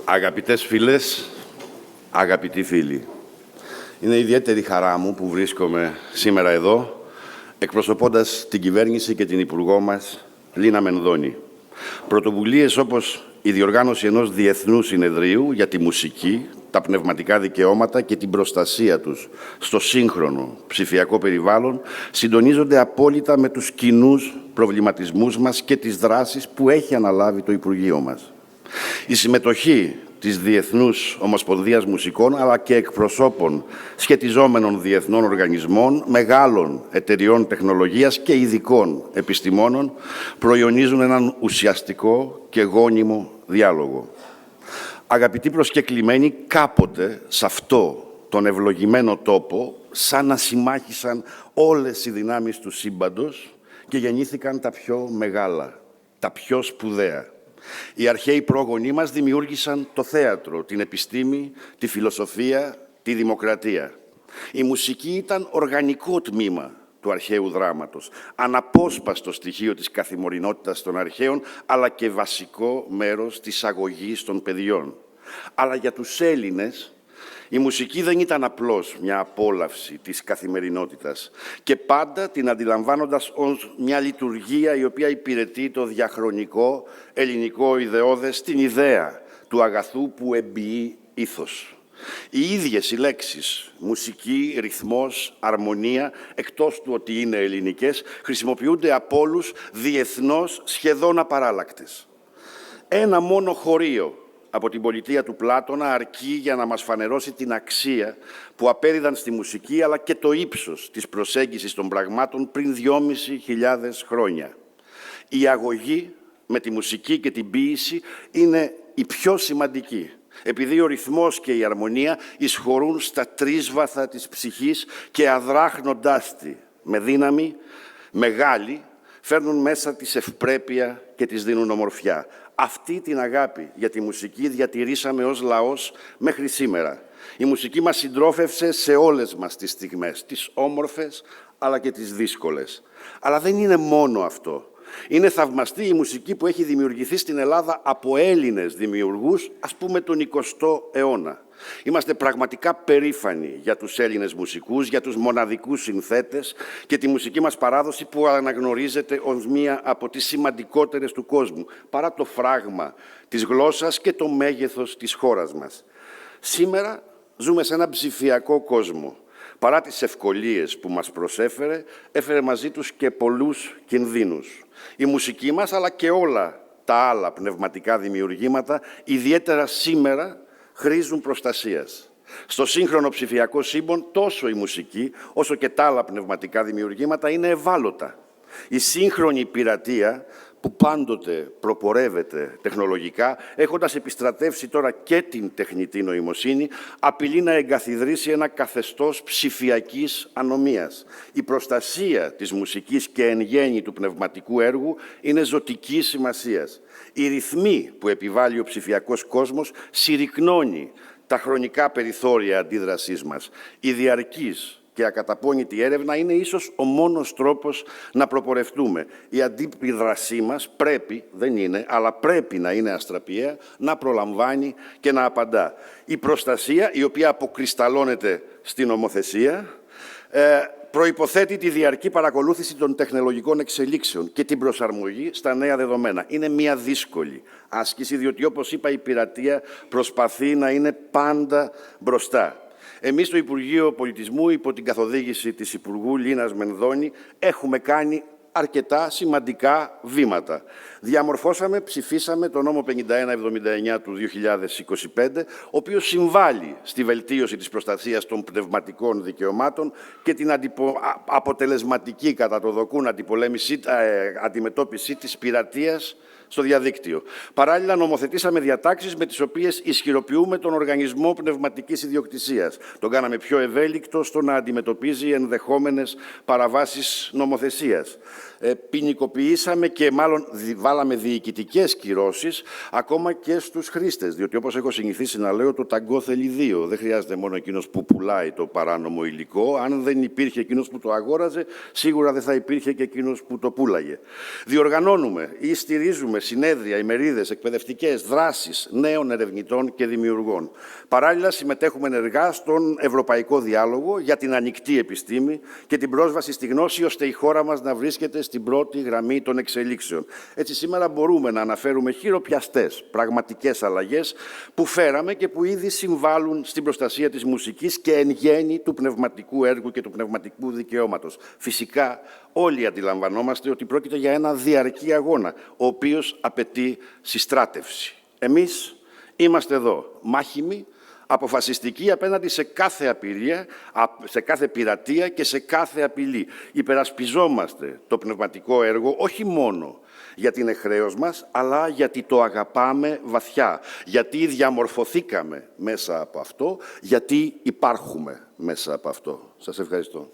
Αγαπητές φίλες, αγαπητοί φίλοι, είναι ιδιαίτερη χαρά μου που βρίσκομαι σήμερα εδώ, εκπροσωπώντας την κυβέρνηση και την Υπουργό μας, Λίνα Μενδώνη. Πρωτοβουλίες όπως η διοργάνωση ενός διεθνούς συνεδρίου για τη μουσική, τα πνευματικά δικαιώματα και την προστασία τους στο σύγχρονο ψηφιακό περιβάλλον συντονίζονται απόλυτα με τους κοινούς προβληματισμούς μας και τις δράσεις που έχει αναλάβει το Υπουργείο μας. Η συμμετοχή της Διεθνούς Ομοσπονδίας Μουσικών, αλλά και εκπροσώπων σχετιζόμενων διεθνών οργανισμών, μεγάλων εταιριών τεχνολογίας και ειδικών επιστημόνων, προϊονίζουν έναν ουσιαστικό και γόνιμο διάλογο. Αγαπητοί προσκεκλημένοι, κάποτε σε αυτό τον ευλογημένο τόπο, σαν να συμμάχησαν όλες οι δυνάμεις του σύμπαντος και γεννήθηκαν τα πιο μεγάλα, τα πιο σπουδαία. Οι αρχαίοι πρόγονοί μας δημιούργησαν το θέατρο, την επιστήμη, τη φιλοσοφία, τη δημοκρατία. Η μουσική ήταν οργανικό τμήμα του αρχαίου δράματος, αναπόσπαστο στοιχείο της καθημερινότητας των αρχαίων, αλλά και βασικό μέρος της αγωγής των παιδιών. Αλλά για τους Έλληνες, η μουσική δεν ήταν απλώς μια απόλαυση της καθημερινότητας και πάντα την αντιλαμβάνοντας ως μια λειτουργία η οποία υπηρετεί το διαχρονικό ελληνικό ιδεώδες, την ιδέα του αγαθού που εμπειεί ήθος. Οι ίδιες οι λέξεις μουσική, ρυθμός, αρμονία, εκτός του ότι είναι ελληνικές, χρησιμοποιούνται από όλους διεθνώς σχεδόν απαράλλακτες. Ένα μόνο χωρίο από την πολιτεία του Πλάτωνα αρκεί για να μας φανερώσει την αξία που απέδιδαν στη μουσική, αλλά και το ύψος της προσέγγισης των πραγμάτων πριν 2.500 χρόνια. Η αγωγή με τη μουσική και την ποίηση είναι η πιο σημαντική, επειδή ο ρυθμός και η αρμονία εισχωρούν στα τρίσβαθα της ψυχής και αδράχνοντάς τη με δύναμη μεγάλη, φέρνουν μέσα της ευπρέπεια και της δίνουν ομορφιά. Αυτή την αγάπη για τη μουσική διατηρήσαμε ως λαός μέχρι σήμερα. Η μουσική μας συντρόφευσε σε όλες μας τις στιγμές, τις όμορφες αλλά και τις δύσκολες. Αλλά δεν είναι μόνο αυτό. Είναι θαυμαστή η μουσική που έχει δημιουργηθεί στην Ελλάδα από Έλληνες δημιουργούς, ας πούμε τον 20ο αιώνα. Είμαστε πραγματικά περήφανοι για τους Έλληνες μουσικούς, για τους μοναδικούς συνθέτες και τη μουσική μας παράδοση που αναγνωρίζεται ως μία από τις σημαντικότερες του κόσμου, παρά το φράγμα της γλώσσας και το μέγεθος της χώρας μας. Σήμερα ζούμε σε έναν ψηφιακό κόσμο. Παρά τις ευκολίες που μας προσέφερε, έφερε μαζί τους και πολλούς κινδύνους. Η μουσική μας, αλλά και όλα τα άλλα πνευματικά δημιουργήματα, ιδιαίτερα σήμερα, χρήζουν προστασίας. Στο σύγχρονο ψηφιακό σύμπαν, τόσο η μουσική, όσο και τα άλλα πνευματικά δημιουργήματα είναι ευάλωτα. Η σύγχρονη πειρατεία, που πάντοτε προπορεύεται τεχνολογικά, έχοντας επιστρατεύσει τώρα και την τεχνητή νοημοσύνη, απειλεί να εγκαθιδρύσει ένα καθεστώς ψηφιακής ανομίας. Η προστασία της μουσικής και εν γέννη του πνευματικού έργου είναι ζωτικής σημασίας. Οι ρυθμοί που επιβάλλει ο ψηφιακός κόσμος συρρυκνώνει τα χρονικά περιθώρια αντίδρασής μας. Η διαρκής και ακαταπώνητη έρευνα είναι ίσως ο μόνος τρόπος να προπορευτούμε. Η αντίδρασή μας πρέπει, δεν είναι, αλλά πρέπει να είναι αστραπιαία, να προλαμβάνει και να απαντά. Η προστασία, η οποία αποκρισταλώνεται στην νομοθεσία, προϋποθέτει τη διαρκή παρακολούθηση των τεχνολογικών εξελίξεων και την προσαρμογή στα νέα δεδομένα. Είναι μια δύσκολη άσκηση, διότι, όπως είπα, η πειρατεία προσπαθεί να είναι πάντα μπροστά. Εμείς στο Υπουργείο Πολιτισμού, υπό την καθοδήγηση της Υπουργού Λίνας Μενδώνη, έχουμε κάνει αρκετά σημαντικά βήματα. Διαμορφώσαμε, ψηφίσαμε τον νόμο 5179 του 2025, ο οποίος συμβάλλει στη βελτίωση της προστασίας των πνευματικών δικαιωμάτων και την αποτελεσματική, κατά το δοκούν, αντιμετώπιση της πειρατείας στο διαδίκτυο. Παράλληλα, νομοθετήσαμε διατάξεις με τις οποίες ισχυροποιούμε τον Οργανισμό Πνευματικής Ιδιοκτησίας. Τον κάναμε πιο ευέλικτο στο να αντιμετωπίζει ενδεχόμενες παραβάσεις νομοθεσίας. ποινικοποιήσαμε και μάλλον βάλαμε διοικητικές κυρώσεις ακόμα και στους χρήστες. Διότι όπως έχω συνηθίσει να λέω, το ταγκό θέλει δύο. Δεν χρειάζεται μόνο εκείνος που πουλάει το παράνομο υλικό. Αν δεν υπήρχε εκείνος που το αγόραζε, σίγουρα δεν θα υπήρχε και εκείνος που το πούλαγε. Διοργανώνουμε ή στηρίζουμε συνέδρια, ημερίδες, εκπαιδευτικές δράσεις νέων ερευνητών και δημιουργών. Παράλληλα, συμμετέχουμε ενεργά στον Ευρωπαϊκό Διάλογο για την ανοιχτή επιστήμη και την πρόσβαση στη γνώση, ώστε η χώρα μας να βρίσκεται στην πρώτη γραμμή των εξελίξεων. Έτσι, σήμερα μπορούμε να αναφέρουμε χειροπιαστές, πραγματικές αλλαγές που φέραμε και που ήδη συμβάλλουν στην προστασία της μουσικής και εν γέννη του πνευματικού έργου και του πνευματικού δικαιώματος. Φυσικά, όλοι αντιλαμβανόμαστε ότι πρόκειται για ένα διαρκή αγώνα, ο οποίος απαιτεί συστράτευση. Εμείς είμαστε εδώ, μάχημοι, αποφασιστικοί απέναντι σε κάθε απειλία, σε κάθε πειρατεία και σε κάθε απειλή. Υπερασπιζόμαστε το πνευματικό έργο όχι μόνο γιατί είναι χρέος μας, αλλά γιατί το αγαπάμε βαθιά, γιατί διαμορφωθήκαμε μέσα από αυτό, γιατί υπάρχουμε μέσα από αυτό. Σας ευχαριστώ.